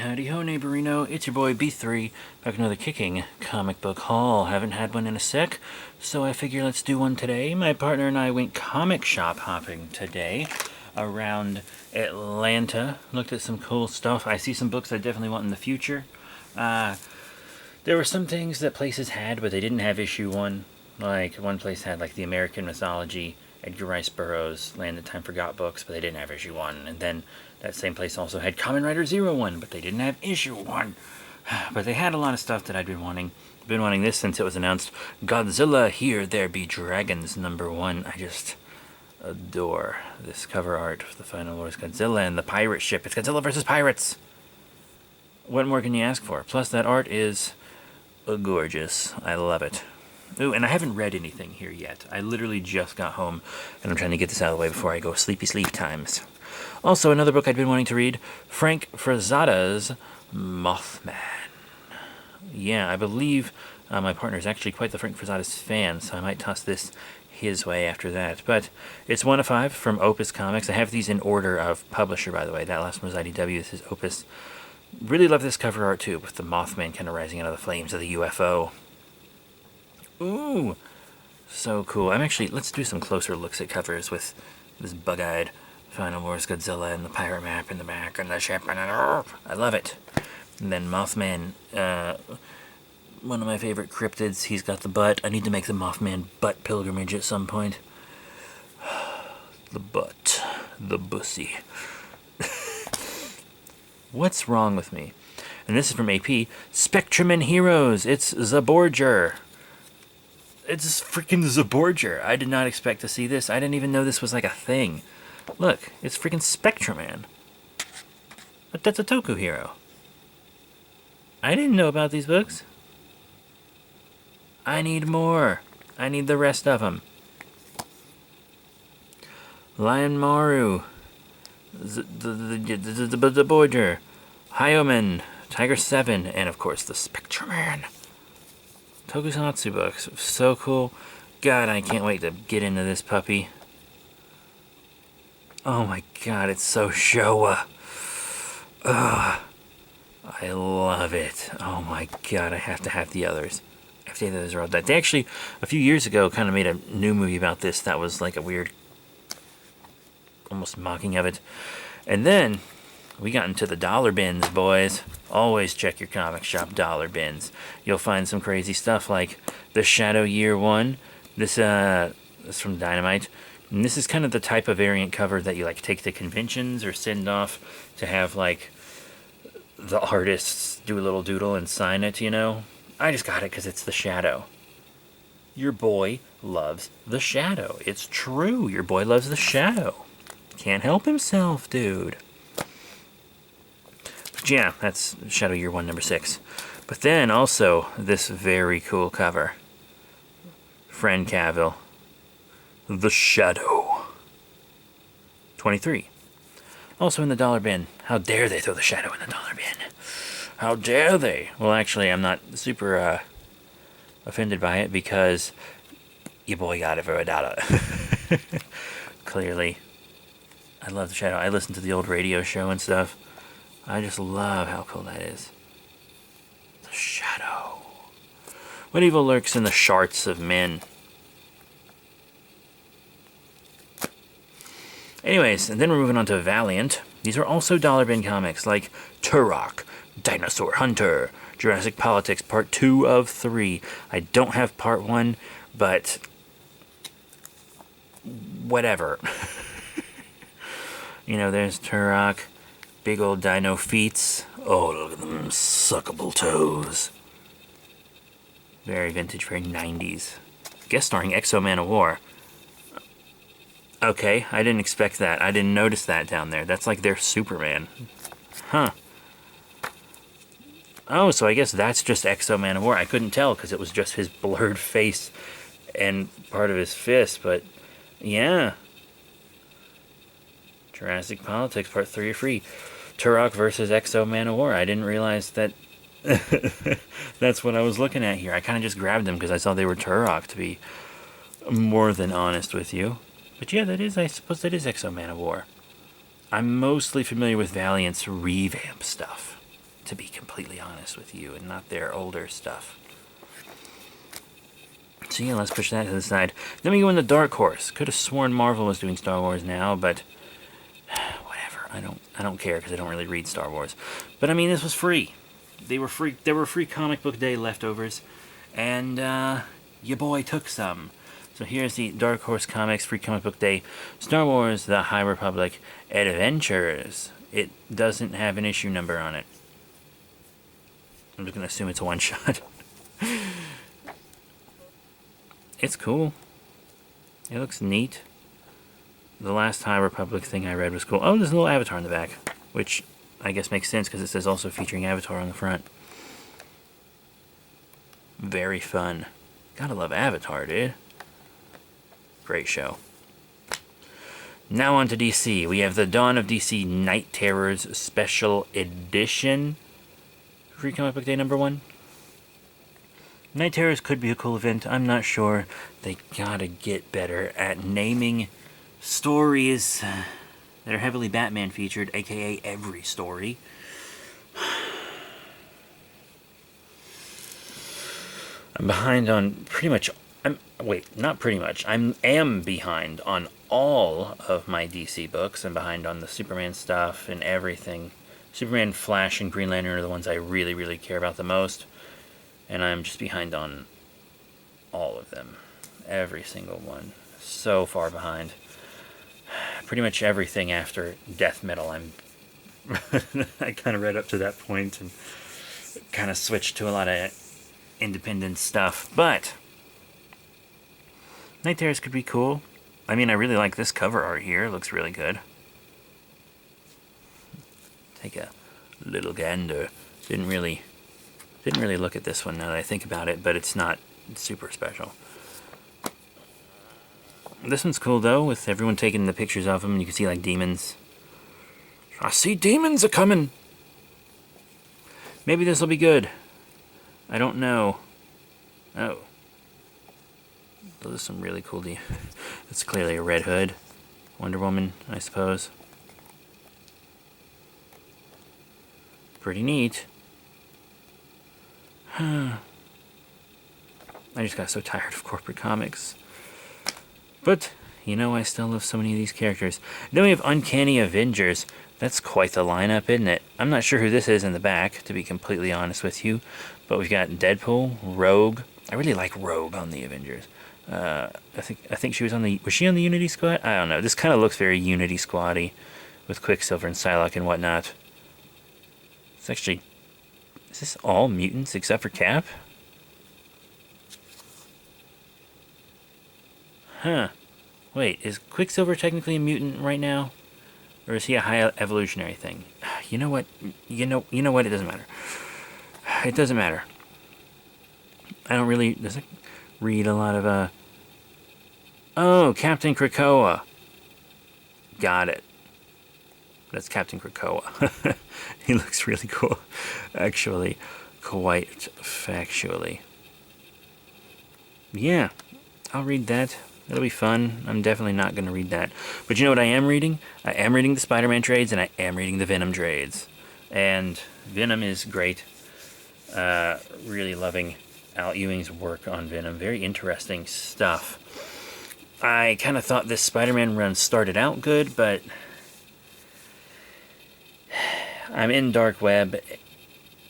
Howdy ho, neighborino. It's your boy B3, back with another kicking comic book haul. Haven't had one in a sec, so I figure let's do one today. My partner and I went comic shop hopping today around Atlanta. Looked at some cool stuff. I see some books I definitely want in the future. There were some things that places had, but they didn't have issue one. Like, one place had, like, the American Mythology, Edgar Rice Burroughs, Land That Time Forgot books, but they didn't have issue one. And then that same place also had Kamen Rider Zero One, but they didn't have issue one. But they had a lot of stuff that I'd been wanting. I've been wanting this since it was announced. Godzilla, Here There Be Dragons, #1. I just adore this cover art of the Final Wars Godzilla and the pirate ship. It's Godzilla versus pirates! What more can you ask for? Plus, that art is gorgeous. I love it. Ooh, and I haven't read anything here yet. I literally just got home, and I'm trying to get this out of the way before I go sleepy sleep times. Also, another book I'd been wanting to read, Frank Frazada's Mothman. Yeah, I believe my partner is actually quite the Frank Frazada's fan, so I might toss this his way after that. But it's 1 of 5 from Opus Comics. I have these in order of publisher, by the way. That last one was IDW. This is Opus. Really love this cover art, too, with the Mothman kind of rising out of the flames of the UFO. Ooh, so cool. Let's do some closer looks at covers with this bug-eyed Final Wars Godzilla and the pirate map in the back and the ship and I love it. And then Mothman, one of my favorite cryptids. He's got the butt. I need to make the Mothman butt pilgrimage at some point. The butt. The bussy. What's wrong with me? And this is from AP. Spectrum and Heroes. It's Zaborger. It's freaking Zaborger. I did not expect to see this. I didn't even know this was like a thing. Look, it's freaking Spectrum-Man. But that's a Toku hero. I didn't know about these books. I need more. I need the rest of them. Lion Maru. The Border. Hyomen. Tiger 7. And of course the Spectrum-Man. Tokusatsu books. So cool. God, I can't wait to get into this puppy. Oh my god, it's so Showa. Ugh. I love it. Oh my god, I have to have the others. I have to have the others. They actually, a few years ago, kind of made a new movie about this that was like a weird, almost mocking of it. And then we got into the dollar bins, boys. Always check your comic shop dollar bins. You'll find some crazy stuff like the Shadow Year One. This is from Dynamite. And this is kind of the type of variant cover that you like take to conventions or send off to have like the artists do a little doodle and sign it, you know? I just got it because it's the Shadow. Your boy loves the Shadow. It's true. Your boy loves the Shadow. Can't help himself, dude. But yeah, that's Shadow Year One, #6. But then also this very cool cover. Friend Cavill. The Shadow. 23. Also in the dollar bin. How dare they throw the Shadow in the dollar bin? How dare they? Well, actually, I'm not super offended by it because your boy got it for $1. Clearly. I love the Shadow. I listen to the old radio show and stuff. I just love how cool that is. The Shadow. What evil lurks in the sharts of men? Anyways, and then we're moving on to Valiant. These are also dollar bin comics like Turok, Dinosaur Hunter, Jurassic Politics Part 2 of 3. I don't have Part 1, but whatever. You know, there's Turok, big old dino feets. Oh, look at them suckable toes. Very vintage, very 90s. Guest starring Exo Man of War. Okay, I didn't expect that. I didn't notice that down there. That's like their Superman. Huh. Oh, so I guess that's just Exo Man of War. I couldn't tell because it was just his blurred face and part of his fist, but yeah. Jurassic Politics Part 3 of free. Turok versus Exo Man of War. I didn't realize that that's what I was looking at here. I kind of just grabbed them because I saw they were Turok, to be more than honest with you. But yeah, I suppose that is Exo Man of War. I'm mostly familiar with Valiant's revamp stuff. to be completely honest with you, and not their older stuff. So yeah, let's push that to the side. Then we go into Dark Horse. Could have sworn Marvel was doing Star Wars now, but whatever. I don't care because I don't really read Star Wars. But I mean, this was free. They were free. There were free comic book day leftovers, and your boy took some. So here's the Dark Horse Comics free comic book day, Star Wars: The High Republic Adventures. It doesn't have an issue number on it. I'm just gonna assume it's a one shot. It's cool. It looks neat. The last High Republic thing I read was cool. Oh, there's a little Avatar in the back, which I guess makes sense because it says also featuring Avatar on the front. Very fun. Gotta love Avatar, dude. Great show. Now on to DC. We have the Dawn of DC Night Terrors Special Edition. Free comic book day number 1. Night Terrors could be a cool event. I'm not sure. They gotta get better at naming stories that are heavily Batman featured, aka every story. I'm behind on pretty much. Not pretty much. I am behind on all of my DC books. I'm behind on the Superman stuff and everything. Superman, Flash, and Green Lantern are the ones I really, really care about the most. And I'm just behind on all of them. Every single one. So far behind. Pretty much everything after Death Metal, I kind of read up to that point and kind of switched to a lot of independent stuff. But Night Terrors could be cool. I mean, I really like this cover art here. It looks really good. Take a little gander. Didn't really look at this one now that I think about it, but it's not super special. This one's cool though, with everyone taking the pictures of them. You can see like demons. I see demons are coming. Maybe this will be good. I don't know. Oh. Those are some really cool That's clearly a Red Hood. Wonder Woman, I suppose. Pretty neat. I just got so tired of corporate comics. But, you know, I still love so many of these characters. Then we have Uncanny Avengers. That's quite the lineup, isn't it? I'm not sure who this is in the back, to be completely honest with you. But we've got Deadpool, Rogue. I really like Rogue on the Avengers. I think she was on the... Was she on the Unity Squad? I don't know. This kind of looks very Unity Squad-y with Quicksilver and Psylocke and whatnot. It's actually... Is this all mutants except for Cap? Huh. Wait, is Quicksilver technically a mutant right now? Or is he a high evolutionary thing? You know what? You know what? It doesn't matter. It doesn't matter. I don't really read a lot of Oh, Captain Krakoa. Got it. That's Captain Krakoa. He looks really cool. Actually, quite factually. Yeah, I'll read that. It'll be fun. I'm definitely not going to read that. But you know what I am reading? I am reading the Spider-Man trades, and I am reading the Venom trades. And Venom is great. Really loving Al Ewing's work on Venom. Very interesting stuff. I kind of thought this Spider-Man run started out good, but I'm in Dark Web,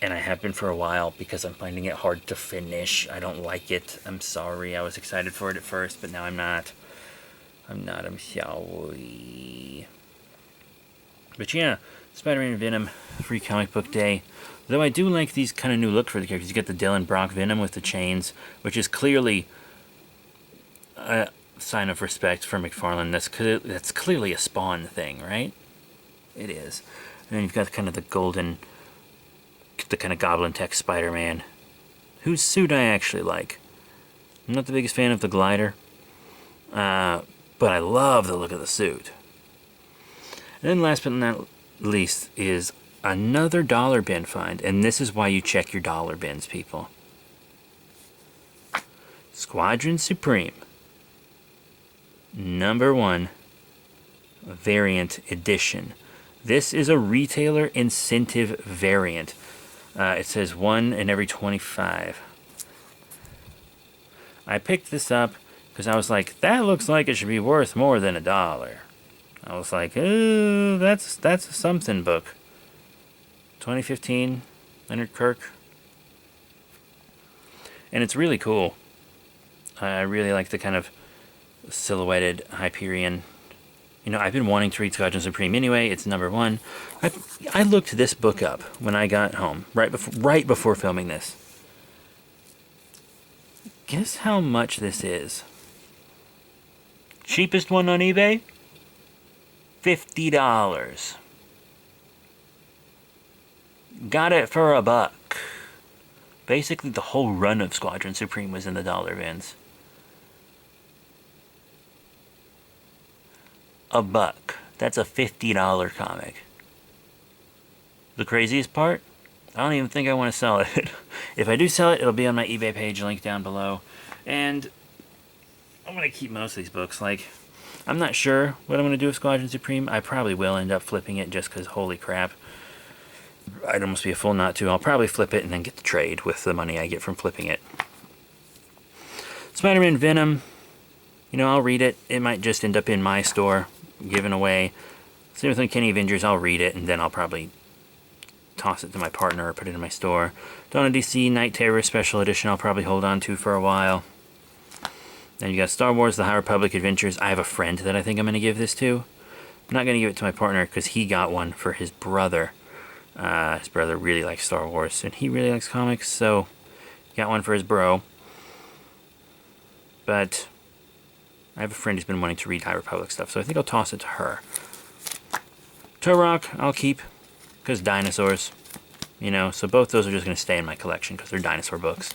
and I have been for a while because I'm finding it hard to finish. I don't like it. I'm sorry. I was excited for it at first, but now I'm not. I'm sorry. But yeah, Spider-Man and Venom, free comic book day. Though I do like these kind of new look for the characters. You get the Dylan Brock Venom with the chains, which is clearly a sign of respect for McFarlane. That's clearly a Spawn thing, right? It is. And then you've got kind of the golden, the kind of Goblin Tech Spider-Man, whose suit I actually like. I'm not the biggest fan of the glider, but I love the look of the suit. And then last but not least is another dollar bin find, and this is why you check your dollar bins, people. Squadron Supreme. #1 variant edition. This is a retailer incentive variant. It says 1 in every 25. I picked this up because I was like, that looks like it should be worth more than $1. I was like, ooh, that's a something book. 2015, Leonard Kirk. And it's really cool. I really like the kind of silhouetted Hyperion. You know, I've been wanting to read Squadron Supreme anyway. It's number 1. I looked this book up when I got home, right before filming this. Guess how much this is? Cheapest one on eBay? $50. Got it for $1. Basically, the whole run of Squadron Supreme was in the dollar bins. $1. That's a $50 comic. The craziest part? I don't even think I want to sell it. If I do sell it, it'll be on my eBay page, link down below. And I'm going to keep most of these books. Like, I'm not sure what I'm going to do with Squadron Supreme. I probably will end up flipping it just because, holy crap, I'd almost be a fool not to. I'll probably flip it and then get the trade with the money I get from flipping it. Spider-Man Venom, you know, I'll read it. It might just end up in my store, given away. Same with Uncanny Avengers, I'll read it and then I'll probably toss it to my partner or put it in my store. Dawn of DC Night Terror Special Edition I'll probably hold on to for a while. Then you got Star Wars The High Republic Adventures. I have a friend that I think I'm going to give this to. I'm not going to give it to my partner because he got one for his brother. His brother really likes Star Wars and he really likes comics, so he got one for his bro. But I have a friend who's been wanting to read High Republic stuff, so I think I'll toss it to her. Turok I'll keep because dinosaurs, you know, so both those are just going to stay in my collection because they're dinosaur books.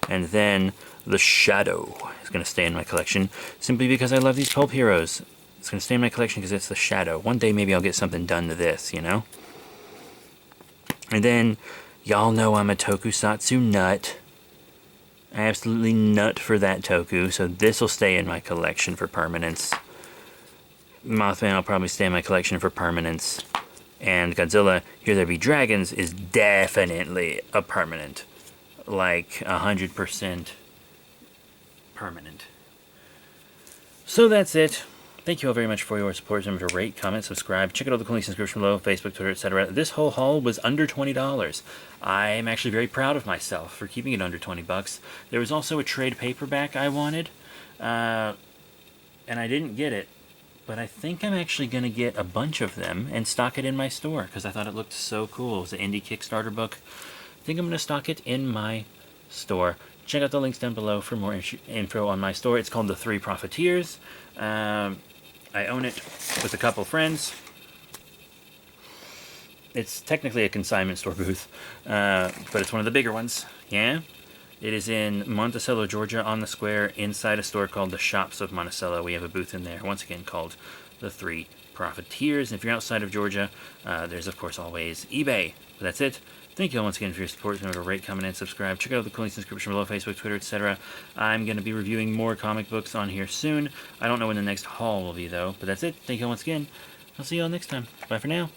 And then The Shadow is going to stay in my collection simply because I love these pulp heroes. It's going to stay in my collection because it's The Shadow. One day maybe I'll get something done to this, you know? And then, y'all know I'm a tokusatsu nut. I absolutely nut for that toku, so this will stay in my collection for permanence. Mothman will probably stay in my collection for permanence. And Godzilla, Here There Be Dragons is definitely a permanent. Like 100% permanent. So that's it. Thank you all very much for your support. Remember to rate, comment, subscribe. Check out all the links in the description below, Facebook, Twitter, etc. This whole haul was under $20. I'm actually very proud of myself for keeping it under 20 bucks. There was also a trade paperback I wanted, and I didn't get it. But I think I'm actually going to get a bunch of them and stock it in my store because I thought it looked so cool. It was an indie Kickstarter book. I think I'm going to stock it in my store. Check out the links down below for more info on my store. It's called The Three Profiteers. I own it with a couple friends. It's technically a consignment store booth, but it's one of the bigger ones. Yeah? It is in Monticello, Georgia, on the square, inside a store called the Shops of Monticello. We have a booth in there, once again, called The Three Profiteers. And if you're outside of Georgia, there's, of course, always eBay. But that's it. Thank you all once again for your support. Remember to rate, comment, and subscribe. Check out the links in the description below, Facebook, Twitter, etc. I'm going to be reviewing more comic books on here soon. I don't know when the next haul will be, though. But that's it. Thank you all once again. I'll see you all next time. Bye for now.